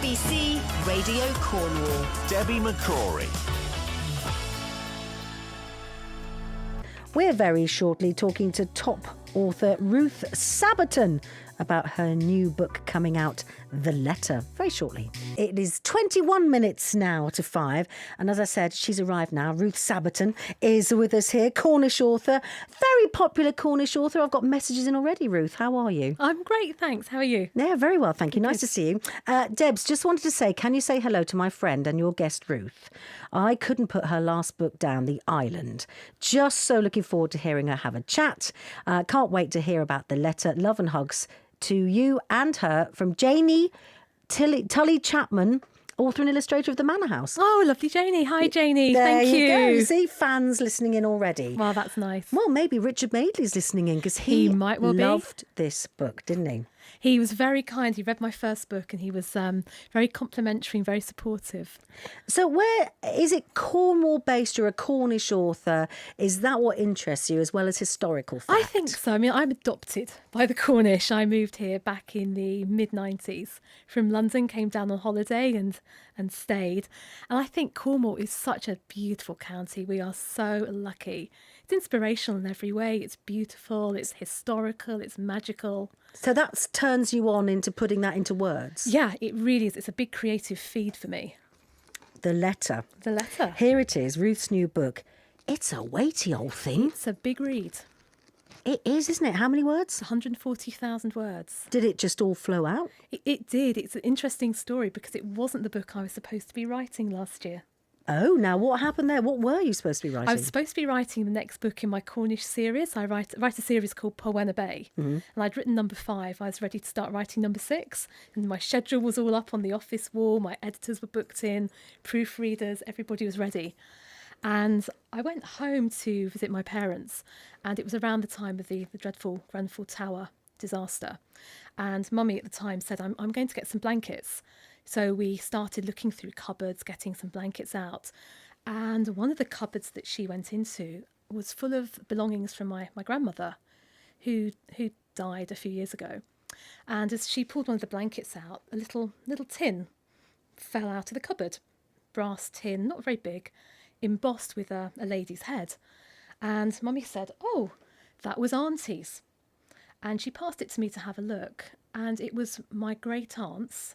BBC Radio Cornwall. Debbie McCrory. We're very shortly talking to top author Ruth Sabaton about her new book coming out, The Letter, very shortly. It is 21 minutes now to 5. And as I said, she's arrived now. Ruth Sabaton is with us here, Cornish author, very popular Cornish author. I've got messages in already, Ruth. How are you? I'm great, thanks. How are you? Yeah, very well, thank you. Nice to see you. Debs, just wanted to say, can you say hello to my friend and your guest, Ruth? I couldn't put her last book down, The Island. Just so looking forward to hearing her have a chat. Can't wait to hear about The Letter. Love and hugs to you and her from Janie Tully Chapman, author and illustrator of The Manor House. Oh, lovely Janie. Hi, Janie. There Thank you. Go. See, fans listening in already. Well, that's nice. Well, maybe Richard Madeley's listening in because he might well loved this book, didn't he? He was very kind. He read my first book and he was very complimentary and very supportive. So where is it Cornwall based? You're a Cornish author. Is that what interests you as well as historical fact? I think so. I mean, I'm adopted by the Cornish. I moved here back in the mid-90s from London, came down on holiday and stayed. And I think Cornwall is such a beautiful county. We are so lucky. It's inspirational in every way. It's beautiful, it's historical, it's magical. So that turns you on into putting that into words? Yeah, it really is. It's a big creative feed for me. The Letter. The Letter. Here it is, Ruth's new book. It's a weighty old thing. It's a big read. It is, isn't it? How many words? 140,000 words. Did it just all flow out? It did. It's an interesting story because it wasn't the book I was supposed to be writing last year. Oh, now what happened there? What were you supposed to be writing? I was supposed to be writing the next book in my Cornish series. I write a series called Poena Bay, and I'd written number 5. I was ready to start writing number 6, and my schedule was all up on the office wall. My editors were booked in, proofreaders, everybody was ready. And I went home to visit my parents, and it was around the time of the dreadful Grenfell Tower disaster. And Mummy at the time said, I'm going to get some blankets. So we started looking through cupboards, getting some blankets out. And one of the cupboards that she went into was full of belongings from my grandmother, who died a few years ago. And as she pulled one of the blankets out, a little tin fell out of the cupboard. Brass tin, not very big, embossed with a lady's head. And Mummy said, oh, that was Auntie's. And she passed it to me to have a look. And it was my great aunt's.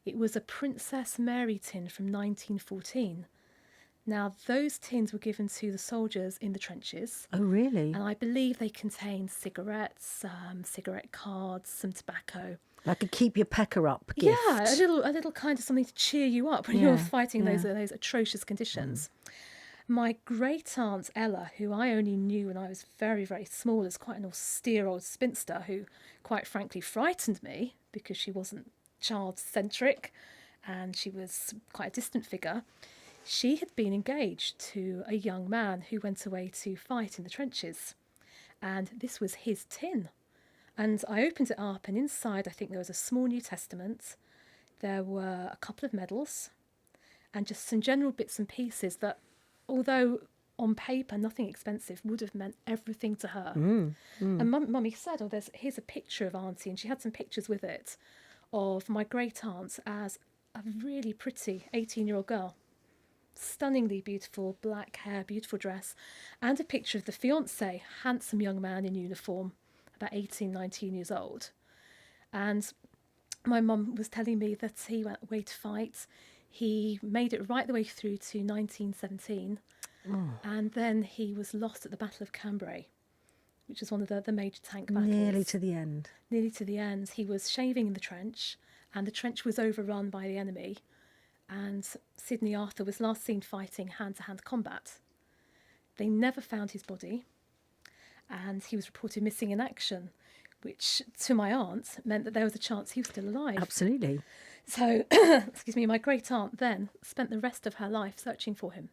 It was a Princess Mary tin from 1914. Now, those tins were given to the soldiers in the trenches. Oh, really? And I believe they contained cigarettes, cigarette cards, some tobacco. Like a keep your pecker up gift. Yeah, a little kind of something to cheer you up when you're fighting those atrocious conditions. My great aunt Ella, who I only knew when I was very, very small as quite an austere old spinster who, quite frankly, frightened me because she wasn't child-centric and she was quite a distant figure. She had been engaged to a young man who went away to fight in the trenches, and this was his tin. And I opened it up, and inside I think there was a small New Testament, there were a couple of medals, and just some general bits and pieces that, although on paper nothing expensive, would have meant everything to her. And Mummy said, here's a picture of Auntie, and she had some pictures with it of my great aunt as a really pretty 18-year-old girl. Stunningly beautiful, black hair, beautiful dress, and a picture of the fiancé, handsome young man in uniform, about 18, 19 years old. And my mum was telling me that he went away to fight. He made it right the way through to 1917, and then he was lost at the Battle of Cambrai, which is one of the major tank battles. Nearly to the end. Nearly to the end. He was shaving in the trench, and the trench was overrun by the enemy. And Sidney Arthur was last seen fighting hand-to-hand combat. They never found his body, and he was reported missing in action, which to my aunt meant that there was a chance he was still alive. Absolutely. So, my great aunt then spent the rest of her life searching for him.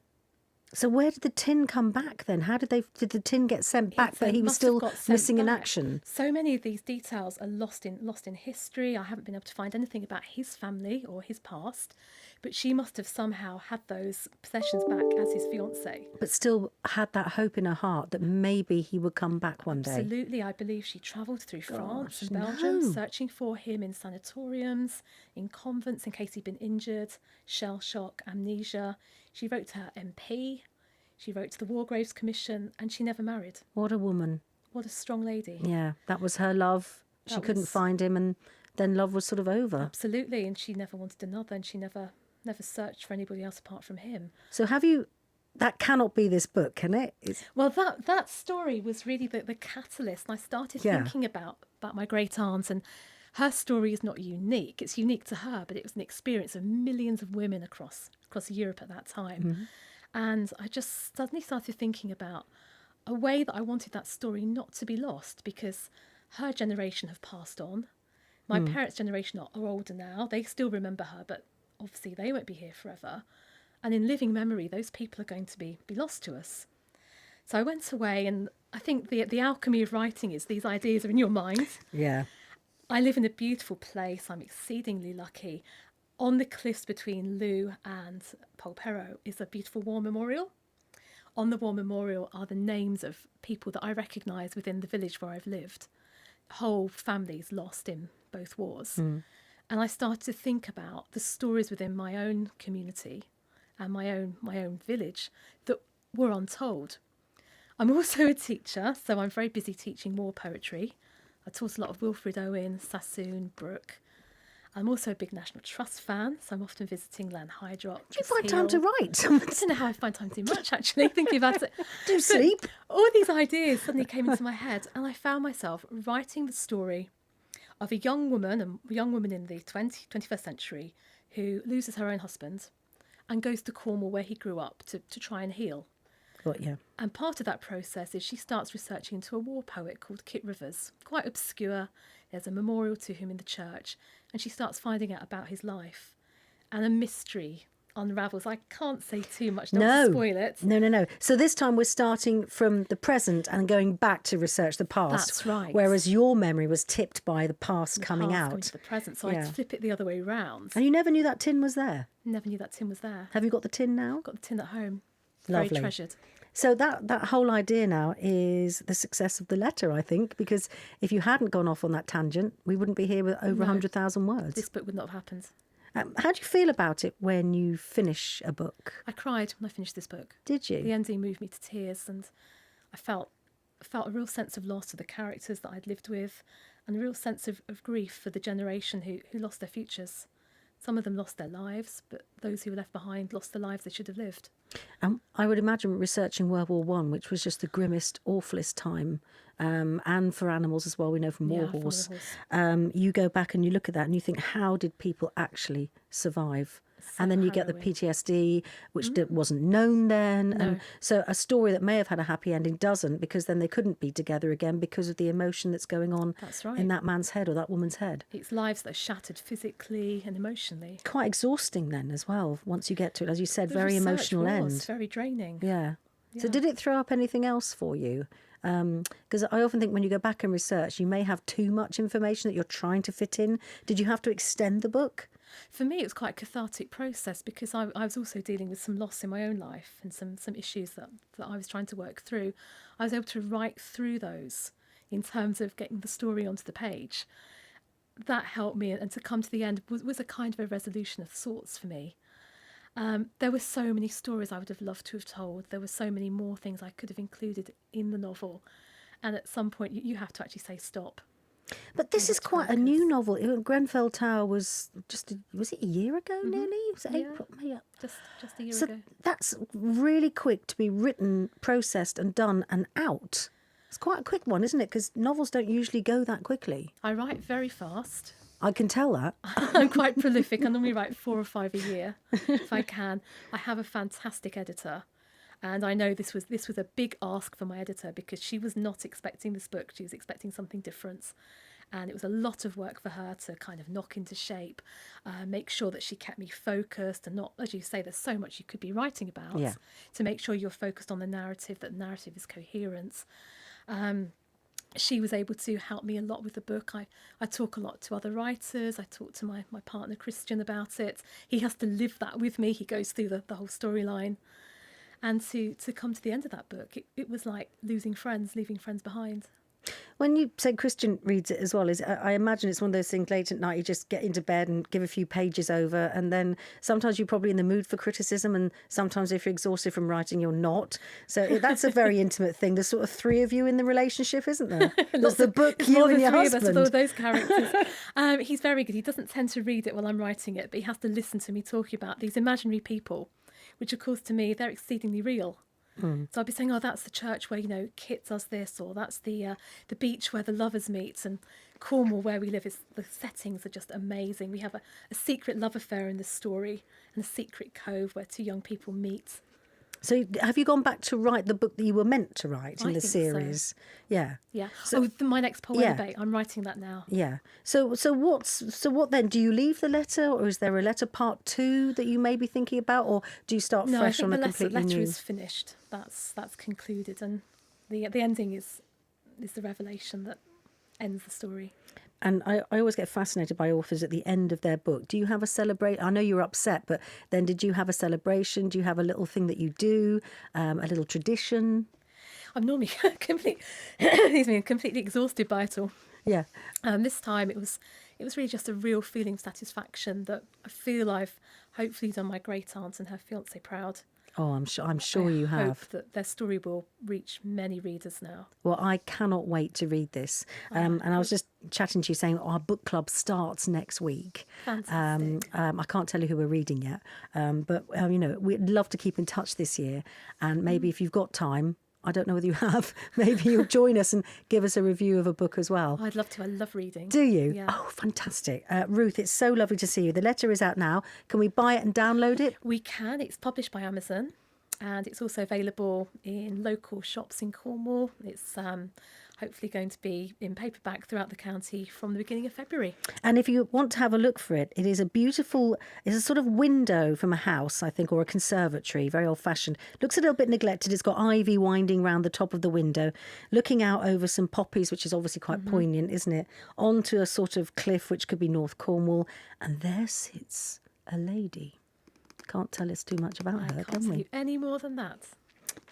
So where did the tin come back then? How did the tin get sent back, but he was must have still got sent missing in back. action? So many of these details are lost in history. I haven't been able to find anything about his family or his past, but she must have somehow had those possessions back as his fiancée. But still had that hope in her heart that maybe he would come back one day. Absolutely. I believe she travelled through France and no. Belgium, searching for him in sanatoriums, in convents in case he'd been injured, shell shock, amnesia. She wrote to her MP, she wrote to the War Graves Commission, and she never married. What a woman. What a strong lady. Yeah, that was her love. She couldn't find him, and then love was sort of over. Absolutely, and she never wanted another, and she never searched for anybody else apart from him. So have you... That cannot be this book, can it? Well, that story was really the catalyst. And I started thinking about my great aunt, and her story is not unique. It's unique to her, but it was an experience of millions of women across Europe at that time. Mm-hmm. And I just suddenly started thinking about a way that I wanted that story not to be lost, because her generation have passed on. My parents' generation are older now. They still remember her, but obviously they won't be here forever. And in living memory, those people are going to be lost to us. So I went away, and I think the alchemy of writing is these ideas are in your mind. Yeah. I live in a beautiful place. I'm exceedingly lucky. On the cliffs between Lou and Polperro is a beautiful war memorial. On the war memorial are the names of people that I recognise within the village where I've lived. Whole families lost in both wars. And I started to think about the stories within my own community and my own village that were untold. I'm also a teacher, so I'm very busy teaching war poetry. I taught a lot of Wilfred Owen, Sassoon, Brooke. I'm also a big National Trust fan, so I'm often visiting Lanhydrock. Do you find time to write? I don't know how I find time to do much, actually, thinking about it. Do sleep? All these ideas suddenly came into my head, and I found myself writing the story of a young woman in the 21st century who loses her own husband and goes to Cornwall, where he grew up, to try and heal. Got you. And part of that process is she starts researching into a war poet called Kit Rivers, quite obscure. There's a memorial to him in the church, and she starts finding out about his life. And a mystery unravels. I can't say too much, not to spoil it. No. So this time we're starting from the present and going back to research the past. That's right. Whereas your memory was tipped by the past coming out. Coming to the present, so I'd flip it the other way round. And you never knew that tin was there? Never knew that tin was there. Have you got the tin now? I've got the tin at home. Lovely. Very treasured. So that whole idea now is the success of the letter, I think, because if you hadn't gone off on that tangent, we wouldn't be here with over 100,000 words. This book would not have happened. How do you feel about it when you finish a book? I cried when I finished this book. Did you? The ending moved me to tears, and I felt a real sense of loss of the characters that I'd lived with, and a real sense of grief for the generation who lost their futures. Some of them lost their lives, but those who were left behind lost the lives they should have lived. I would imagine researching World War One, which was just the grimmest, awfulest time, and for animals as well, we know from War Horse. You go back and you look at that and you think, how did people actually survive? And then you get the PTSD, which wasn't known then. No. And so a story that may have had a happy ending doesn't, because then they couldn't be together again because of the emotion that's going on in that man's head or that woman's head. It's lives that are shattered physically and emotionally. Quite exhausting then as well, once you get to it. As you said, very emotional end. Very draining. Yeah. So did it throw up anything else for you? Because I often think when you go back and research, you may have too much information that you're trying to fit in. Did you have to extend the book? For me, it was quite a cathartic process, because I was also dealing with some loss in my own life and some issues that I was trying to work through. I was able to write through those in terms of getting the story onto the page. That helped me, and to come to the end was a kind of a resolution of sorts for me. There were so many stories I would have loved to have told. There were so many more things I could have included in the novel. And at some point, you have to actually say stop. But this is quite a new novel. Grenfell Tower was was it a year ago nearly? Was it April? May? Just a year so ago. That's really quick to be written, processed and done and out. It's quite a quick one, isn't it? Because novels don't usually go that quickly. I write very fast. I can tell that. I'm quite prolific. I normally write 4 or 5 a year if I can. I have a fantastic editor. And I know this was a big ask for my editor, because she was not expecting this book. She was expecting something different. And it was a lot of work for her to kind of knock into shape, make sure that she kept me focused and not, as you say, there's so much you could be writing about, to make sure you're focused on the narrative, that the narrative is coherent. She was able to help me a lot with the book. I talk a lot to other writers. I talk to my partner, Christian, about it. He has to live that with me. He goes through the whole storyline. And to come to the end of that book, it was like losing friends, leaving friends behind. When you say Christian reads it as well, I imagine it's one of those things late at night, you just get into bed and give a few pages over, and then sometimes you're probably in the mood for criticism, and sometimes if you're exhausted from writing, you're not. So that's a very intimate thing. There's sort of three of you in the relationship, isn't there? There's the book, you and your husband. Of us with all those characters. He's very good. He doesn't tend to read it while I'm writing it, but he has to listen to me talking about these imaginary people, which of course to me, they're exceedingly real. So I'd be saying, oh, that's the church where, Kit does this, or that's the beach where the lovers meet, and Cornwall where we live, the settings are just amazing. We have a secret love affair in this story, and a secret cove where two young people meet. So have you gone back to write the book that you were meant to write in the series? So. Yeah. Yeah. So my next poem debate, I'm writing that now. Yeah. So what then? Do you leave the letter, or is there a letter part 2 that you may be thinking about, or do you start fresh on a completely new? The letter is finished. That's concluded, and the ending is the revelation that ends the story. And I always get fascinated by authors at the end of their book. Do you have a celebration? I know you're upset, but then did you have a celebration? Do you have a little thing that you do, a little tradition? I'm normally completely exhausted by it all. Yeah. This time it was really just a real feeling of satisfaction that I feel I've hopefully done my great aunt and her fiance proud. Oh, I'm sure you have. I hope that their story will reach many readers now. Well, I cannot wait to read this. And I was just chatting to you saying our book club starts next week. Fantastic. I can't tell you who we're reading yet, but we'd love to keep in touch this year. And maybe if you've got time, I don't know whether you have, maybe you'll join us and give us a review of a book as well. I'd love to. I love reading. Do you? Yeah. Oh, fantastic. Ruth, it's so lovely to see you. The letter is out now. Can we buy it and download it? We can. It's published by Amazon, and it's also available in local shops in Cornwall. It's hopefully going to be in paperback throughout the county from the beginning of February. And if you want to have a look for it, it's a sort of window from a house, I think, or a conservatory, very old-fashioned. Looks a little bit neglected. It's got ivy winding round the top of the window, looking out over some poppies, which is obviously quite poignant, isn't it? Onto a sort of cliff, which could be North Cornwall. And there sits a lady. Can't tell us too much about her, I can't can tell we? you any more than that.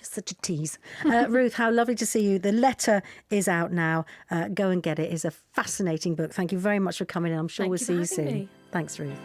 Such a tease. Ruth, how lovely to see you. The letter is out now. Go and get it. It's a fascinating book. Thank you very much for coming in. I'm sure we'll see you soon. Me. Thanks, Ruth.